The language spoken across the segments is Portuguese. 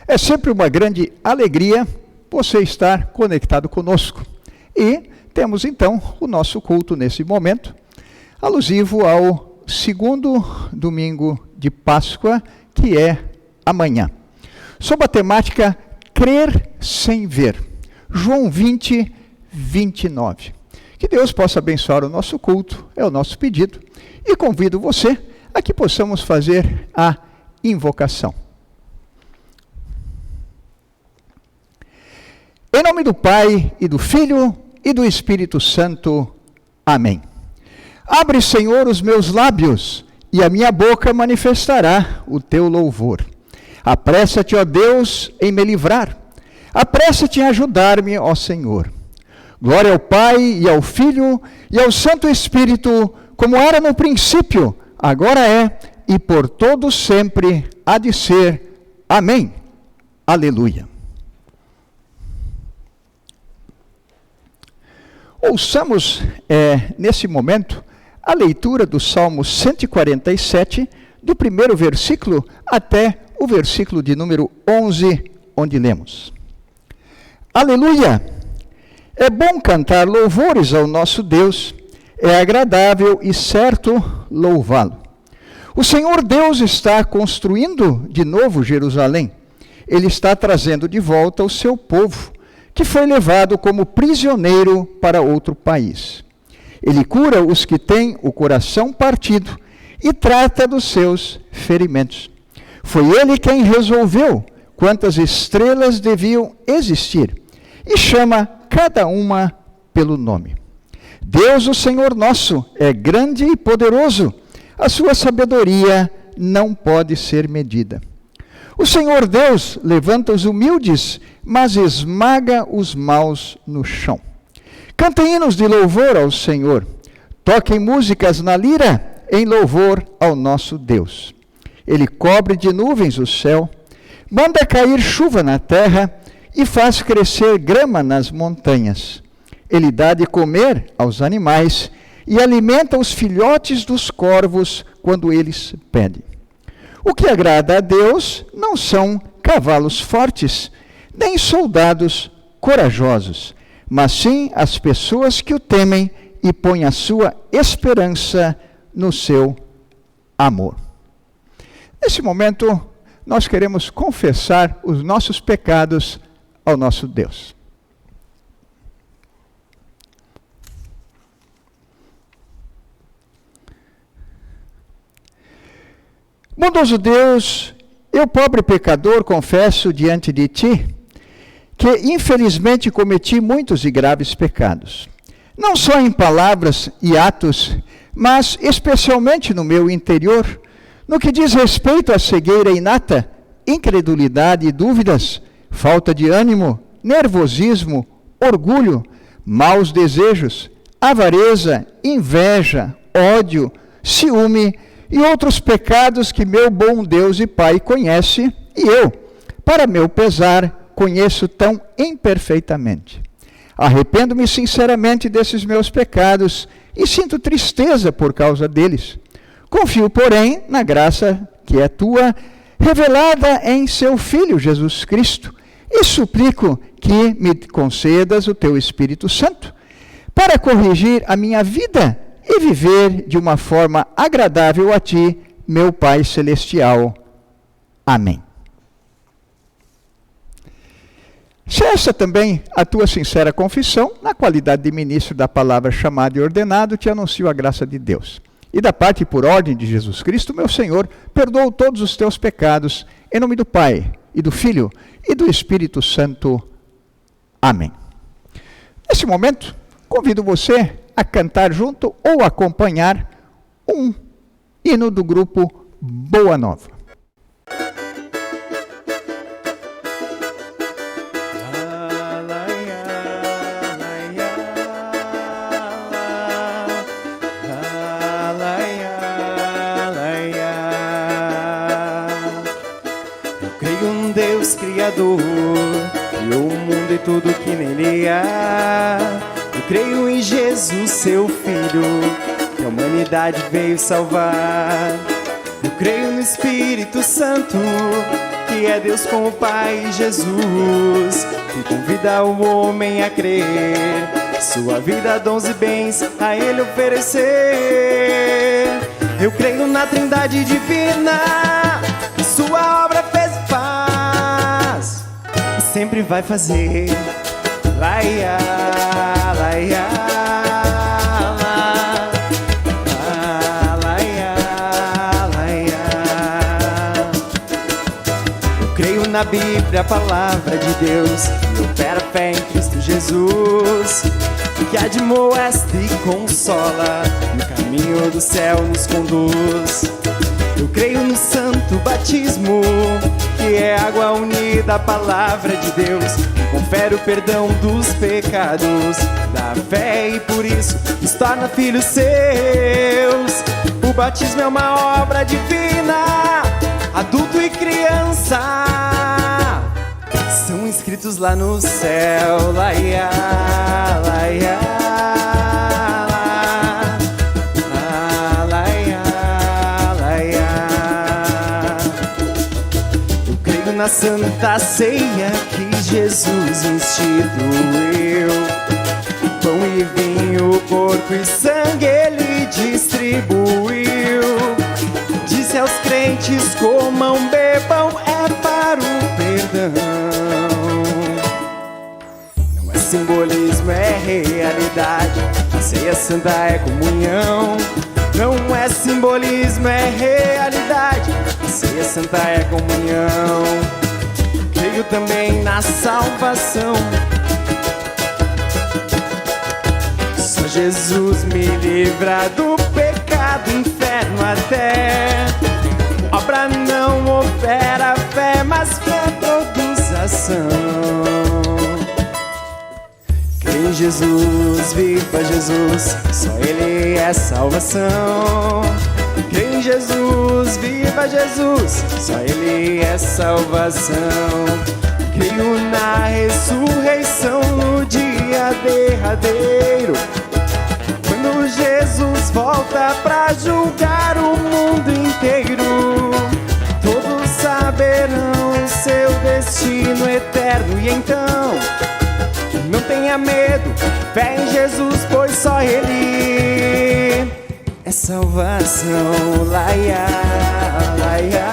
É sempre uma grande alegria você estar conectado conosco. E temos então o nosso culto nesse momento, alusivo ao segundo domingo de Páscoa, que é amanhã. Sob a temática Crer sem ver. João 20, 29. Que Deus possa abençoar o nosso culto, é o nosso pedido. E convido você a que possamos fazer a invocação. Em nome do Pai, e do Filho, e do Espírito Santo. Amém. Abre, Senhor, os meus lábios, e a minha boca manifestará o teu louvor. Apressa-te, ó Deus, em me livrar. Apressa-te em ajudar-me, ó Senhor. Glória ao Pai, e ao Filho, e ao Santo Espírito, como era no princípio, agora é, e por todo sempre há de ser. Amém. Aleluia. Ouçamos, nesse momento, a leitura do Salmo 147, do primeiro versículo até o versículo de número 11, onde lemos. Aleluia! É bom cantar louvores ao nosso Deus, é agradável e certo louvá-lo. O Senhor Deus está construindo de novo Jerusalém. Ele está trazendo de volta o seu povo, que foi levado como prisioneiro para outro país. Ele cura os que têm o coração partido e trata dos seus ferimentos. Foi ele quem resolveu quantas estrelas deviam existir e chama cada uma pelo nome. Deus, o Senhor nosso, é grande e poderoso. A sua sabedoria não pode ser medida. O Senhor Deus levanta os humildes, mas esmaga os maus no chão. Cantem hinos de louvor ao Senhor. Toquem músicas na lira em louvor ao nosso Deus. Ele cobre de nuvens o céu, manda cair chuva na terra e faz crescer grama nas montanhas. Ele dá de comer aos animais e alimenta os filhotes dos corvos quando eles pedem. O que agrada a Deus não são cavalos fortes, nem soldados corajosos, mas sim as pessoas que o temem e põem a sua esperança no seu amor. Nesse momento, nós queremos confessar os nossos pecados ao nosso Deus. Bondoso Deus, eu, pobre pecador, confesso diante de ti que infelizmente cometi muitos e graves pecados. Não só em palavras e atos, mas especialmente no meu interior, no que diz respeito à cegueira inata, incredulidade e dúvidas, falta de ânimo, nervosismo, orgulho, maus desejos, avareza, inveja, ódio, ciúme e outros pecados que meu bom Deus e Pai conhece e eu, para meu pesar, conheço tão imperfeitamente. Arrependo-me sinceramente desses meus pecados e sinto tristeza por causa deles. Confio, porém, na graça que é tua, revelada em seu Filho Jesus Cristo, e suplico que me concedas o teu Espírito Santo para corrigir a minha vida e viver de uma forma agradável a ti, meu Pai Celestial. Amém. Se essa também a tua sincera confissão, na qualidade de ministro da palavra chamado e ordenado, te anuncio a graça de Deus. E da parte e por ordem de Jesus Cristo, meu Senhor, perdoa todos os teus pecados, em nome do Pai, e do Filho, e do Espírito Santo. Amém. Nesse momento, convido você a cantar junto ou acompanhar um hino do grupo Boa Nova. Eu creio num Deus Criador, criou o mundo e tudo que nele há. Eu creio em Jesus, seu Filho, que a humanidade veio salvar. Eu creio no Espírito Santo, que que é Deus com o Pai Jesus, que convida o homem a crer, sua vida, dons e bens a Ele oferecer. Eu creio na Trindade divina, que sua obra fez e faz, e sempre vai fazer. Laia, laia, laia, laia. Eu creio na Bíblia, a palavra de Deus, que opera fé em Cristo Jesus, que admoesta e consola, no caminho do céu nos conduz. Eu creio no santo batismo, que é água unida à palavra de Deus, que confere o perdão dos pecados, da fé e por isso nos torna filhos seus. O batismo é uma obra divina, adulto e criança são inscritos lá no céu. Laia, laia, laia, laia. Eu creio na Santa Ceia que Jesus instituiu, pão e vinho, corpo e sangue Ele distribuiu. Disse aos crentes: comam, bebam, é para o perdão. Não é simbolismo, é realidade, a ceia santa é comunhão. Não é simbolismo, é realidade, a ceia santa é comunhão. Creio também na salvação, só Jesus me livra do pecado, inferno até. Obra não opera fé, mas fé produz ação. Creio em Jesus, viva Jesus, só Ele é salvação. Creio em Jesus, viva Jesus, só Ele é salvação. Creio na ressurreição no dia derradeiro, quando Jesus volta pra julgar o mundo inteiro. Todos saberão seu destino eterno, e então não tenha medo, fé em Jesus, pois só Ele é salvação. Laia, laia,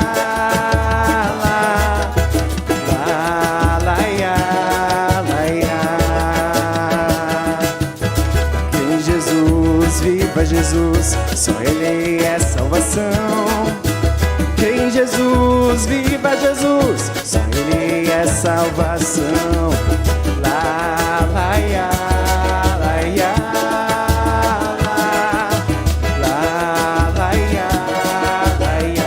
laia, laia. Em Jesus, viva Jesus, só Ele é salvação. Em Jesus, viva Jesus, só Ele é salvação. La, laia, laia, la, laia, laia.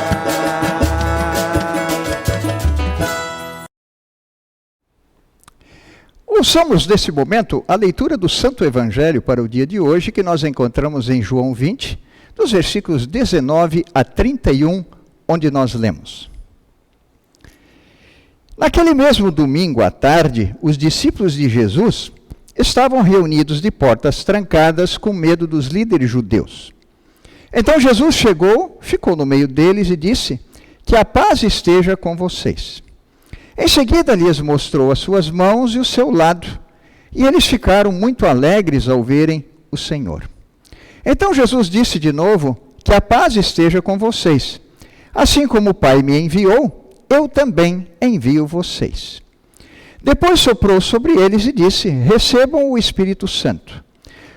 Ouçamos nesse momento a leitura do Santo Evangelho para o dia de hoje, que nós encontramos em João 20, dos versículos 19 a 31, onde nós lemos: Naquele mesmo domingo à tarde, os discípulos de Jesus estavam reunidos de portas trancadas com medo dos líderes judeus. Então Jesus chegou, ficou no meio deles e disse: Que a paz esteja com vocês. Em seguida lhes mostrou as suas mãos e o seu lado, e eles ficaram muito alegres ao verem o Senhor. Então Jesus disse de novo: Que a paz esteja com vocês. Assim como o Pai me enviou, eu também envio vocês. Depois soprou sobre eles e disse: Recebam o Espírito Santo.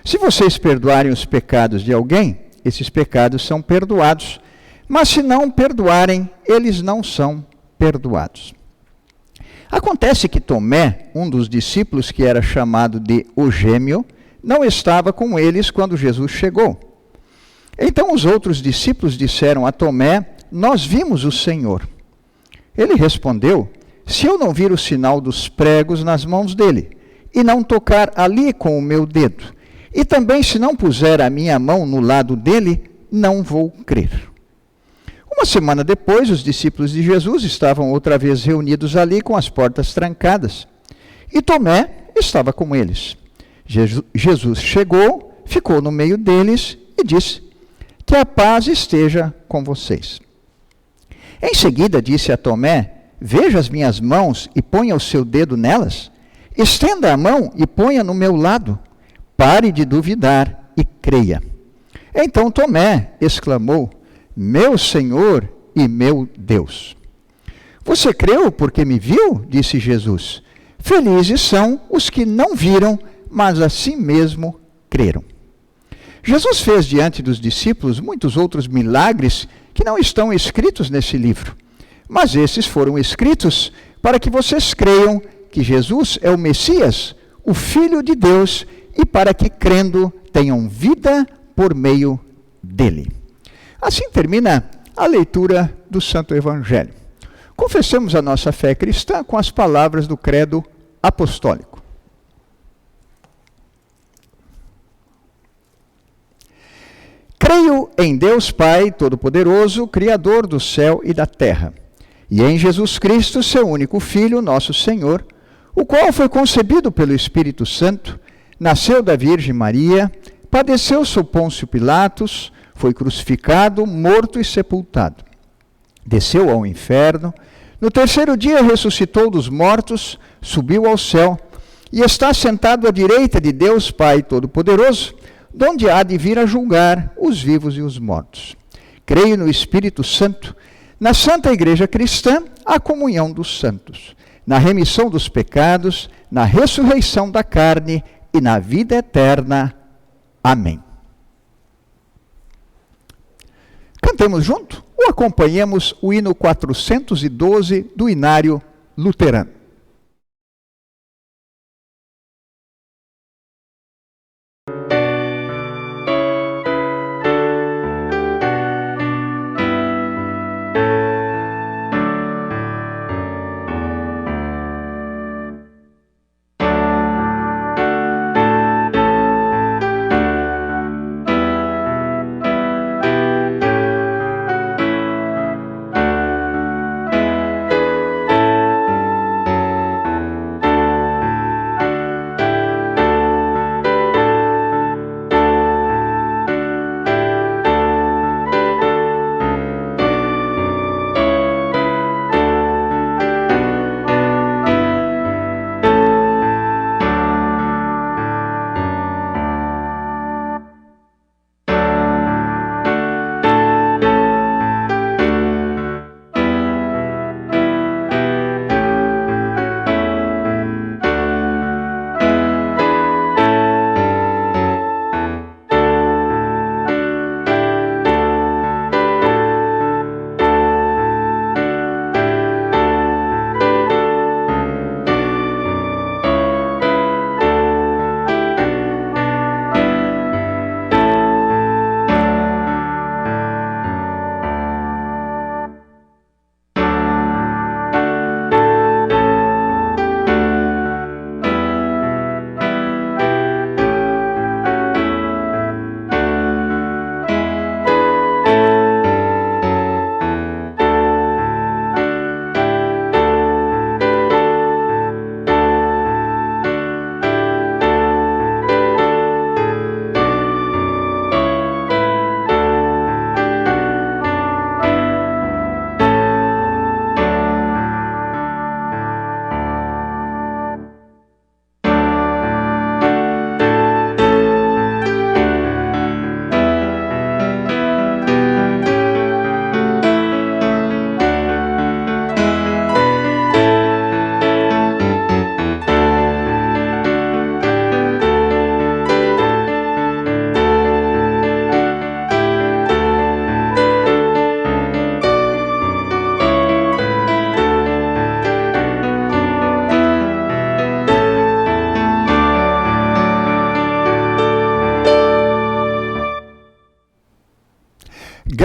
Se vocês perdoarem os pecados de alguém, esses pecados são perdoados. Mas se não perdoarem, eles não são perdoados. Acontece que Tomé, um dos discípulos que era chamado de o Gêmeo, não estava com eles quando Jesus chegou. Então os outros discípulos disseram a Tomé: Nós vimos o Senhor. Ele respondeu: Se eu não vir o sinal dos pregos nas mãos dele, e não tocar ali com o meu dedo, e também se não puser a minha mão no lado dele, não vou crer. Uma semana depois, os discípulos de Jesus estavam outra vez reunidos ali com as portas trancadas, e Tomé estava com eles. Jesus chegou, ficou no meio deles e disse: Que a paz esteja com vocês. Em seguida disse a Tomé: veja as minhas mãos e ponha o seu dedo nelas. Estenda a mão e ponha no meu lado. Pare de duvidar e creia. Então Tomé exclamou: meu Senhor e meu Deus. Você creu porque me viu? Disse Jesus. Felizes são os que não viram, mas assim mesmo creram. Jesus fez diante dos discípulos muitos outros milagres que não estão escritos nesse livro. Mas esses foram escritos para que vocês creiam que Jesus é o Messias, o Filho de Deus, e para que, crendo, tenham vida por meio dele. Assim termina a leitura do Santo Evangelho. Confessemos a nossa fé cristã com as palavras do credo apostólico. Creio em Deus Pai Todo-Poderoso, Criador do céu e da terra, e em Jesus Cristo, seu único Filho, nosso Senhor, o qual foi concebido pelo Espírito Santo, nasceu da Virgem Maria, padeceu sob Pôncio Pilatos, foi crucificado, morto e sepultado. Desceu ao inferno, no terceiro dia ressuscitou dos mortos, subiu ao céu e está sentado à direita de Deus Pai Todo-Poderoso, donde há de vir a julgar os vivos e os mortos. Creio no Espírito Santo, na Santa Igreja Cristã, a comunhão dos santos, na remissão dos pecados, na ressurreição da carne e na vida eterna. Amém. Cantemos junto ou acompanhemos o hino 412 do Inário Luterano?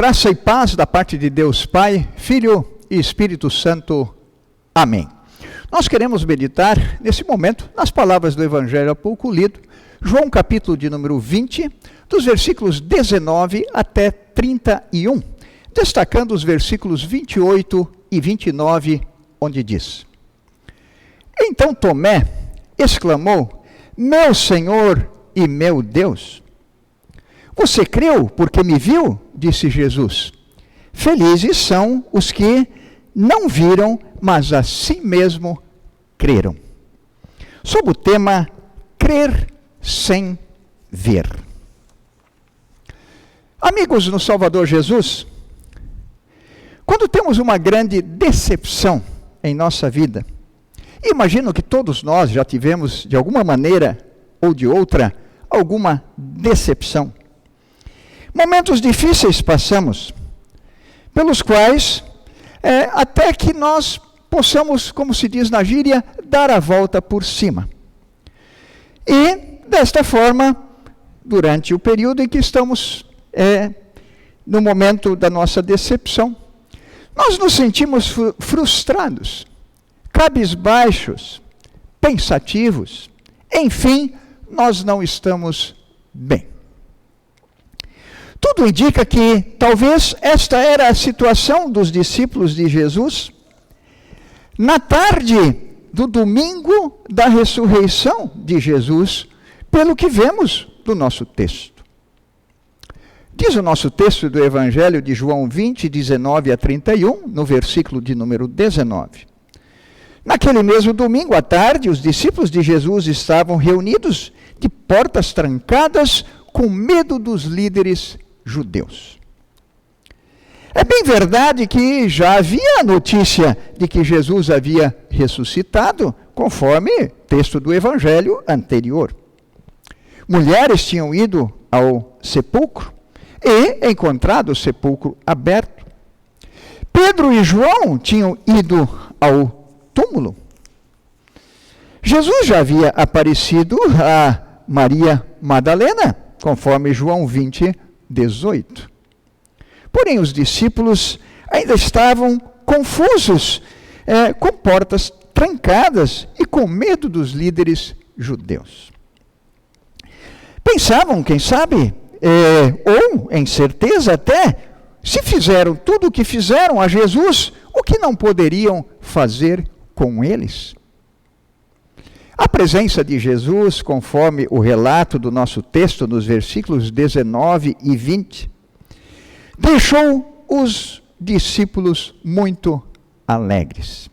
Graça e paz da parte de Deus Pai, Filho e Espírito Santo. Amém. Nós queremos meditar, nesse momento, nas palavras do Evangelho há pouco lido, João capítulo de número 20, dos versículos 19 até 31, destacando os versículos 28 e 29, onde diz: Então Tomé exclamou: Meu Senhor e meu Deus! Você creu porque me viu? Disse Jesus. Felizes são os que não viram, mas assim mesmo creram. Sob o tema crer sem ver. Amigos no Salvador Jesus, quando temos uma grande decepção em nossa vida, imagino que todos nós já tivemos, de alguma maneira ou de outra, alguma decepção. Momentos difíceis passamos, pelos quais, até que nós possamos, como se diz na gíria, dar a volta por cima. E, desta forma, durante o período em que estamos no momento da nossa decepção, nós nos sentimos frustrados, cabisbaixos, pensativos, enfim, nós não estamos bem. Tudo indica que talvez esta era a situação dos discípulos de Jesus na tarde do domingo da ressurreição de Jesus, pelo que vemos do nosso texto. Diz o nosso texto do Evangelho de João 20, 19 a 31, no versículo de número 19. Naquele mesmo domingo à tarde, os discípulos de Jesus estavam reunidos de portas trancadas, com medo dos líderes judeus. É bem verdade que já havia a notícia de que Jesus havia ressuscitado, conforme texto do Evangelho anterior. Mulheres tinham ido ao sepulcro e encontrado o sepulcro aberto. Pedro e João tinham ido ao túmulo. Jesus já havia aparecido a Maria Madalena, conforme João 20, 18. Porém, os discípulos ainda estavam confusos, com portas trancadas e com medo dos líderes judeus. Pensavam, quem sabe, ou em certeza até, se fizeram tudo o que fizeram a Jesus, o que não poderiam fazer com eles? A presença de Jesus, conforme o relato do nosso texto nos versículos 19 e 20, deixou os discípulos muito alegres.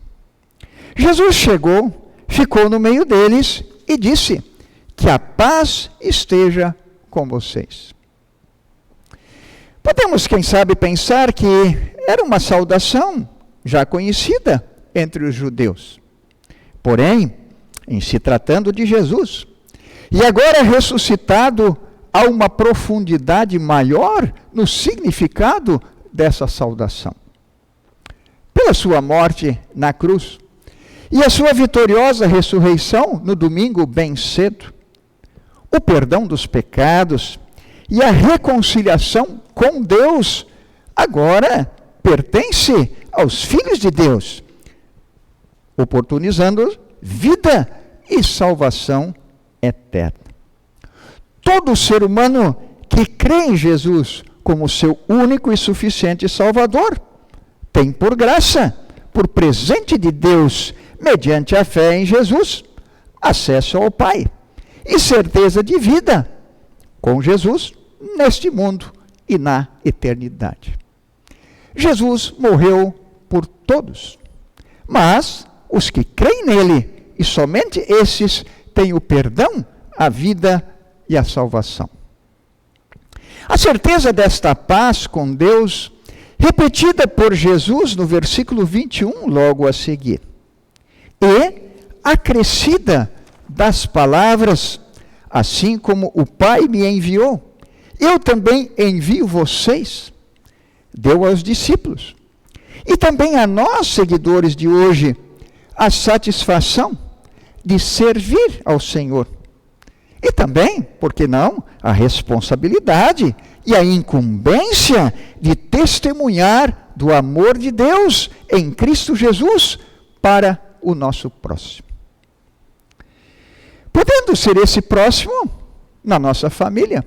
Jesus chegou, ficou no meio deles e disse: que a paz esteja com vocês. Podemos, quem sabe, pensar que era uma saudação já conhecida entre os judeus. Porém, em se tratando de Jesus, e agora ressuscitado, há uma profundidade maior no significado dessa saudação. Pela sua morte na cruz e a sua vitoriosa ressurreição no domingo bem cedo, o perdão dos pecados e a reconciliação com Deus agora pertence aos filhos de Deus, oportunizando vida e salvação eterna. Todo ser humano que crê em Jesus como seu único e suficiente Salvador tem por graça, por presente de Deus, mediante a fé em Jesus, acesso ao Pai e certeza de vida com Jesus neste mundo e na eternidade. Jesus morreu por todos, mas os que creem nele, e somente esses, têm o perdão, a vida e a salvação. A certeza desta paz com Deus, repetida por Jesus no versículo 21, logo a seguir, e acrescida das palavras: assim como o Pai me enviou, eu também envio vocês, deu aos discípulos, e também a nós, seguidores de hoje, a satisfação de servir ao Senhor. E também, por que não, a responsabilidade e a incumbência de testemunhar do amor de Deus em Cristo Jesus para o nosso próximo. Podendo ser esse próximo na nossa família,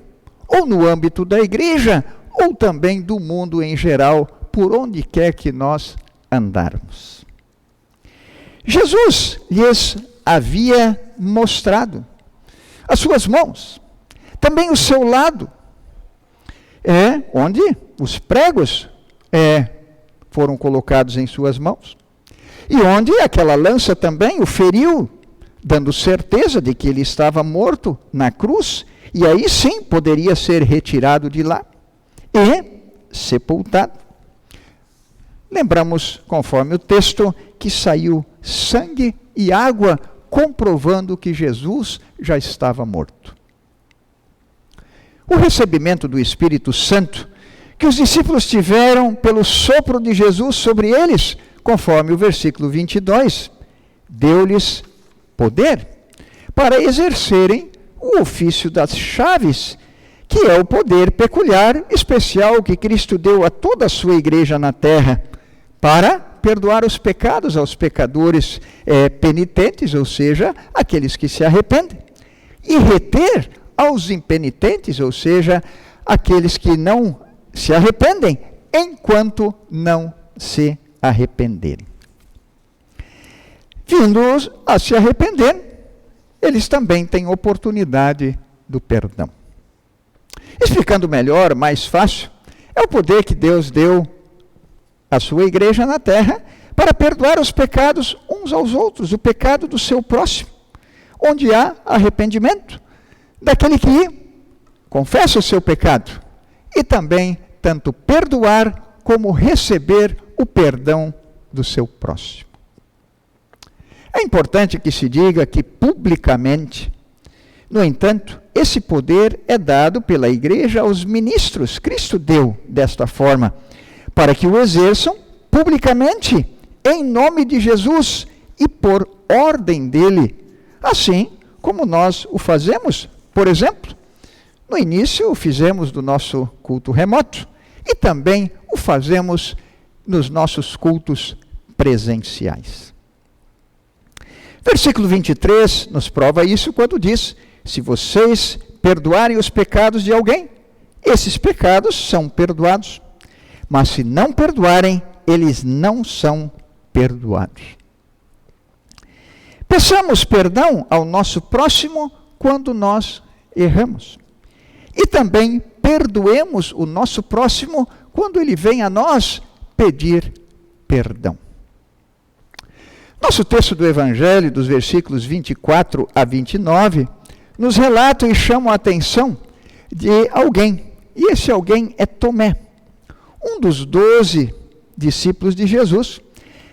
ou no âmbito da igreja, ou também do mundo em geral, por onde quer que nós andarmos. Jesus lhes havia mostrado as suas mãos, também o seu lado, onde os pregos foram colocados em suas mãos, e onde aquela lança também o feriu, dando certeza de que ele estava morto na cruz, e aí sim poderia ser retirado de lá e sepultado. Lembramos, conforme o texto, que saiu sangue e água, comprovando que Jesus já estava morto. O recebimento do Espírito Santo que os discípulos tiveram pelo sopro de Jesus sobre eles, conforme o versículo 22, deu-lhes poder para exercerem o ofício das chaves, que é o poder peculiar, especial, que Cristo deu a toda a sua igreja na terra, para perdoar os pecados aos pecadores penitentes, ou seja, aqueles que se arrependem, e reter aos impenitentes, ou seja, aqueles que não se arrependem, enquanto não se arrependerem. Vindo-os a se arrepender, eles também têm oportunidade do perdão. Explicando melhor, mais fácil, é o poder que Deus deu à sua igreja na terra para perdoar os pecados uns aos outros, o pecado do seu próximo, onde há arrependimento daquele que confessa o seu pecado, e também tanto perdoar como receber o perdão do seu próximo. É importante que se diga que publicamente, no entanto, esse poder é dado pela igreja aos ministros. Cristo deu desta forma, para que o exerçam publicamente, em nome de Jesus e por ordem dele, assim como nós o fazemos. Por exemplo, no início o fizemos do nosso culto remoto e também o fazemos nos nossos cultos presenciais. Versículo 23 nos prova isso quando diz: se vocês perdoarem os pecados de alguém, esses pecados são perdoados. Mas se não perdoarem, eles não são perdoados. Peçamos perdão ao nosso próximo quando nós erramos. E também perdoemos o nosso próximo quando ele vem a nós pedir perdão. Nosso texto do Evangelho, dos versículos 24 a 29, nos relata e chama a atenção de alguém. E esse alguém é Tomé, um dos 12 discípulos de Jesus,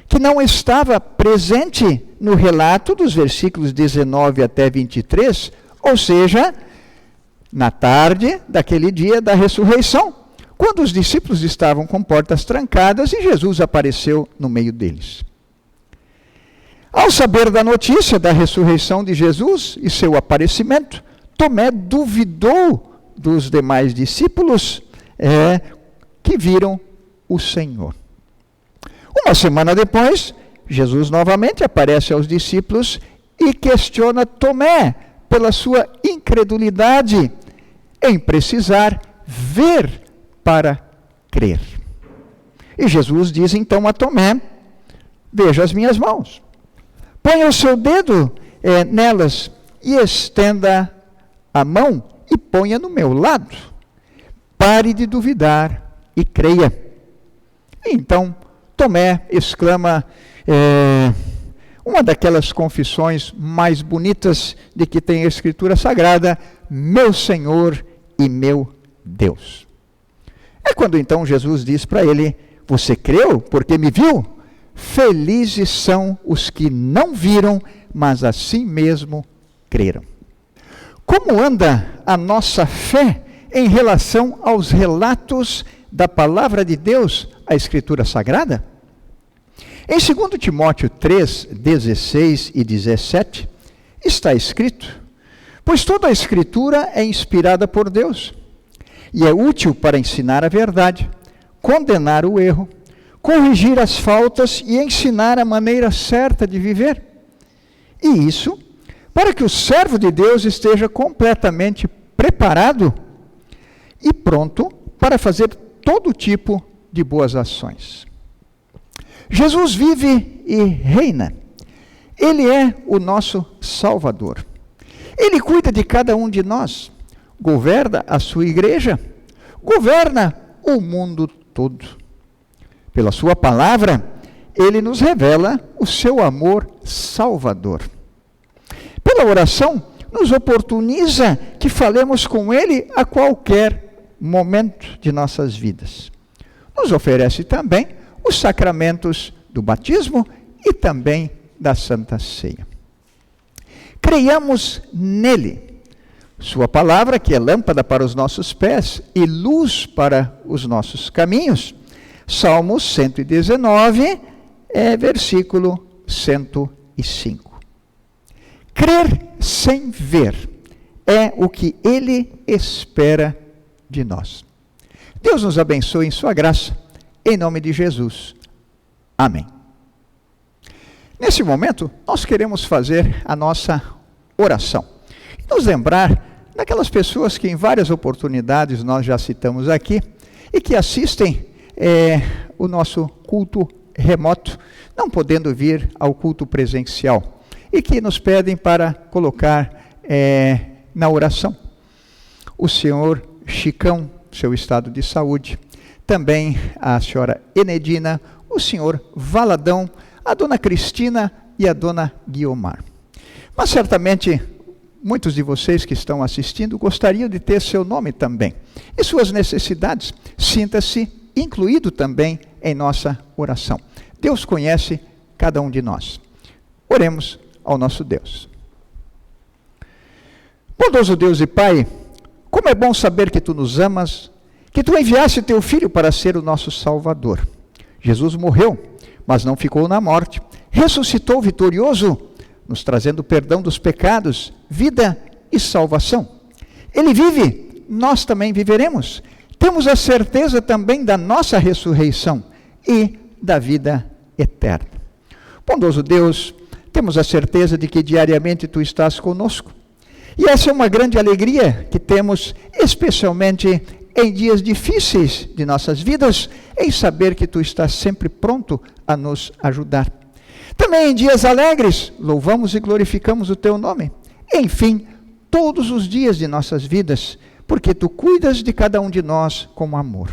que não estava presente no relato dos versículos 19 até 23, ou seja, na tarde daquele dia da ressurreição, quando os discípulos estavam com portas trancadas e Jesus apareceu no meio deles. Ao saber da notícia da ressurreição de Jesus e seu aparecimento, Tomé duvidou dos demais discípulos que viram o Senhor. Uma semana depois, Jesus novamente aparece aos discípulos e questiona Tomé pela sua incredulidade em precisar ver para crer. E Jesus diz então a Tomé: veja as minhas mãos, ponha o seu dedo nelas e estenda a mão e ponha no meu lado. Pare de duvidar e creia. Então Tomé exclama uma daquelas confissões mais bonitas de que tem a Escritura Sagrada: meu Senhor e meu Deus. É quando então Jesus diz para ele: você creu porque me viu? Felizes são os que não viram, mas assim mesmo creram. Como anda a nossa fé em relação aos relatos da palavra de Deus, a Escritura Sagrada? Em 2 Timóteo 3, 16 e 17, está escrito: pois toda a Escritura é inspirada por Deus, e é útil para ensinar a verdade, condenar o erro, corrigir as faltas e ensinar a maneira certa de viver. E isso para que o servo de Deus esteja completamente preparado e pronto para fazer todo tipo de boas ações. Jesus vive e reina. Ele é o nosso Salvador. Ele cuida de cada um de nós, governa a sua igreja, governa o mundo todo. Pela sua palavra, ele nos revela o seu amor salvador. Pela oração, nos oportuniza que falemos com ele a qualquer momento de nossas vidas. Nos oferece também os sacramentos do batismo e também da Santa Ceia. Creiamos nele. Sua palavra, que é lâmpada para os nossos pés e luz para os nossos caminhos. Salmos 119, versículo 105. Crer sem ver é o que ele espera de nós. Deus nos abençoe em sua graça, em nome de Jesus. Amém. Nesse momento, nós queremos fazer a nossa oração. E nos lembrar daquelas pessoas que em várias oportunidades nós já citamos aqui e que assistem o nosso culto remoto, não podendo vir ao culto presencial, e que nos pedem para colocar na oração o senhor Chicão, seu estado de saúde, também a senhora Enedina, o senhor Valadão, a dona Cristina e a dona Guiomar. Mas certamente muitos de vocês que estão assistindo gostariam de ter seu nome também e suas necessidades. Sinta-se incluído também em nossa oração. Deus conhece cada um de nós. Oremos ao nosso Deus. Bondoso Deus e Pai, como é bom saber que Tu nos amas, que Tu enviaste Teu Filho para ser o nosso Salvador. Jesus morreu, mas não ficou na morte. Ressuscitou vitorioso, nos trazendo perdão dos pecados, vida e salvação. Ele vive, nós também viveremos. Temos a certeza também da nossa ressurreição e da vida eterna. Bondoso Deus, temos a certeza de que diariamente Tu estás conosco. E essa é uma grande alegria que temos, especialmente em dias difíceis de nossas vidas, em saber que Tu estás sempre pronto a nos ajudar. Também em dias alegres, louvamos e glorificamos o Teu nome. Enfim, todos os dias de nossas vidas, porque Tu cuidas de cada um de nós com amor.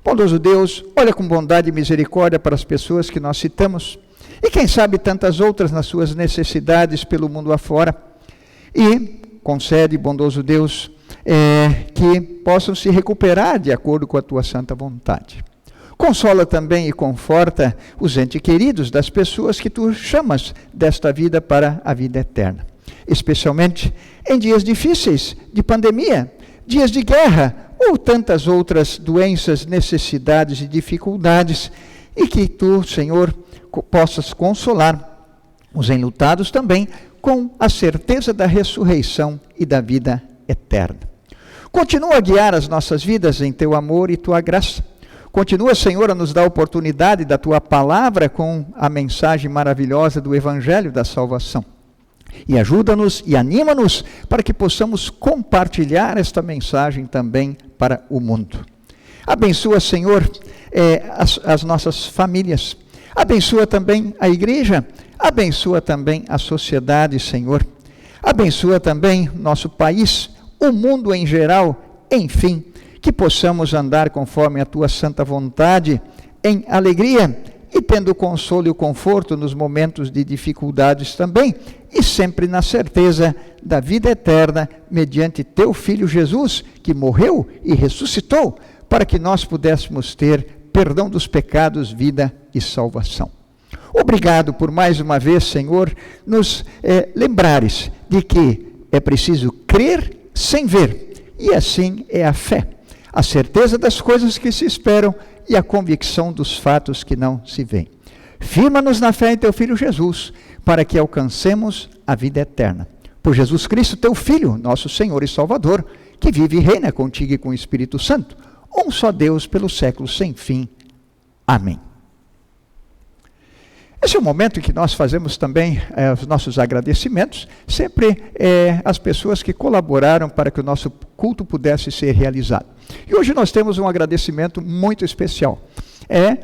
Bondoso Deus, olha com bondade e misericórdia para as pessoas que nós citamos, e quem sabe tantas outras nas suas necessidades pelo mundo afora, e concede, bondoso Deus, que possam se recuperar de acordo com a Tua santa vontade. Consola também e conforta os entes queridos das pessoas que Tu chamas desta vida para a vida eterna. Especialmente em dias difíceis de pandemia, dias de guerra ou tantas outras doenças, necessidades e dificuldades, e que Tu, Senhor, possas consolar os enlutados também com a certeza da ressurreição e da vida eterna. Continua a guiar as nossas vidas em Teu amor e Tua graça. Continua, Senhor, a nos dar a oportunidade da Tua palavra com a mensagem maravilhosa do Evangelho da salvação. E ajuda-nos e anima-nos para que possamos compartilhar esta mensagem também para o mundo. Abençoa, Senhor, as nossas famílias. Abençoa também a igreja. Abençoa também a sociedade, Senhor. Abençoa também nosso país, o mundo em geral, enfim, que possamos andar conforme a Tua santa vontade, em alegria e tendo o consolo e o conforto nos momentos de dificuldades também, e sempre na certeza da vida eterna, mediante Teu Filho Jesus, que morreu e ressuscitou, para que nós pudéssemos ter perdão dos pecados, vida e salvação. Obrigado por mais uma vez, Senhor, nos lembrares de que é preciso crer sem ver, e assim é a fé, a certeza das coisas que se esperam e a convicção dos fatos que não se veem. Firma-nos na fé em Teu Filho Jesus, para que alcancemos a vida eterna. Por Jesus Cristo, Teu Filho, nosso Senhor e Salvador, que vive e reina contigo e com o Espírito Santo, um só Deus pelos séculos sem fim. Amém. Esse é o momento em que nós fazemos também os nossos agradecimentos, sempre às pessoas que colaboraram para que o nosso culto pudesse ser realizado. E hoje nós temos um agradecimento muito especial,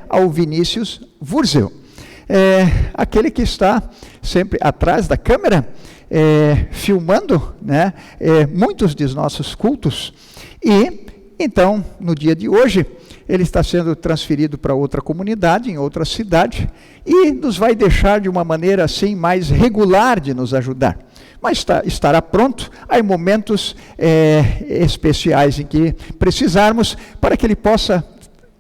ao Vinícius Wurzel, aquele que está sempre atrás da câmera, filmando, muitos dos nossos cultos. E, então, no dia de hoje, ele está sendo transferido para outra comunidade, em outra cidade, e nos vai deixar de uma maneira assim mais regular de nos ajudar. Mas estará pronto em momentos especiais em que precisarmos, para que ele possa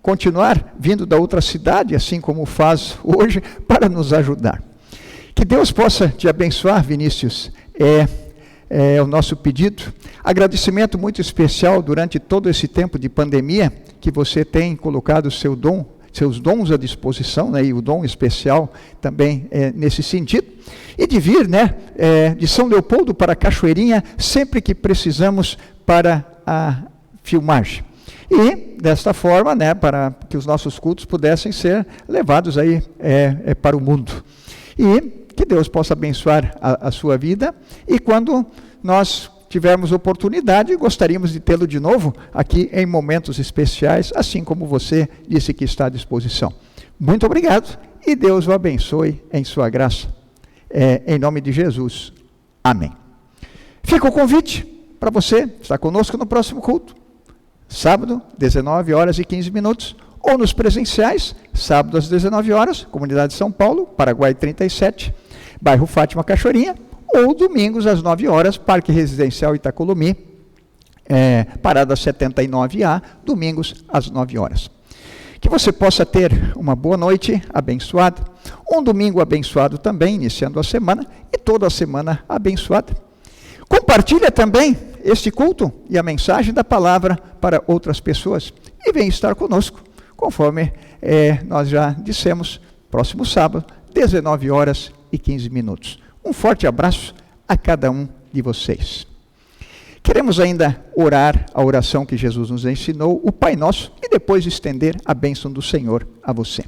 continuar vindo da outra cidade, assim como faz hoje, para nos ajudar. Que Deus possa te abençoar, Vinícius, é o nosso pedido. Agradecimento muito especial durante todo esse tempo de pandemia, que você tem colocado seus dons à disposição, né, e o dom especial também nesse sentido, e de vir, né, de São Leopoldo para Cachoeirinha, sempre que precisamos para a filmagem. E, desta forma, né, para que os nossos cultos pudessem ser levados aí para o mundo. E que Deus possa abençoar a sua vida, e quando nós tivermos oportunidade, gostaríamos de tê-lo de novo aqui em momentos especiais, assim como você disse que está à disposição. Muito obrigado, e Deus o abençoe em sua graça. Em nome de Jesus. Amém. Fica o convite para você estar conosco no próximo culto. Sábado, 19h15, ou nos presenciais, sábado às 19h, Comunidade de São Paulo, Paraguai 37, bairro Fátima Cachoeirinha, ou domingos às 9h, Parque Residencial Itacolomi, parada 79A, domingos às 9h. Que você possa ter uma boa noite abençoada, um domingo abençoado também, iniciando a semana, e toda a semana abençoada. Compartilha também este culto e a mensagem da palavra para outras pessoas. E vem estar conosco, conforme nós já dissemos, próximo sábado, 19h15. Um forte abraço a cada um de vocês. Queremos ainda orar a oração que Jesus nos ensinou, o Pai Nosso, e depois estender a bênção do Senhor a você.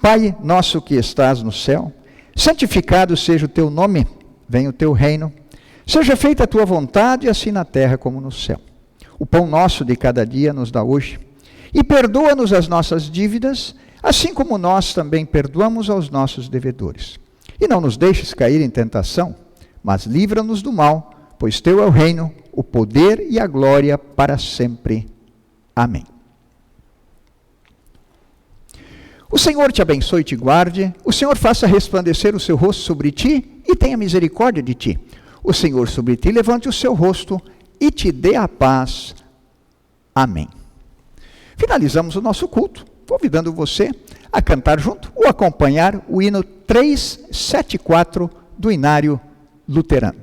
Pai nosso que estás no céu, santificado seja o teu nome, venha o teu reino, seja feita a tua vontade, assim na terra como no céu. O pão nosso de cada dia nos dá hoje, e perdoa-nos as nossas dívidas, assim como nós também perdoamos aos nossos devedores. E não nos deixes cair em tentação, mas livra-nos do mal, pois teu é o reino, o poder e a glória para sempre. Amém. O Senhor te abençoe e te guarde, o Senhor faça resplandecer o seu rosto sobre ti e tenha misericórdia de ti. O Senhor sobre ti levante o seu rosto e te dê a paz. Amém. Finalizamos o nosso culto, convidando você a cantar junto ou acompanhar o hino 374 do Inário Luterano.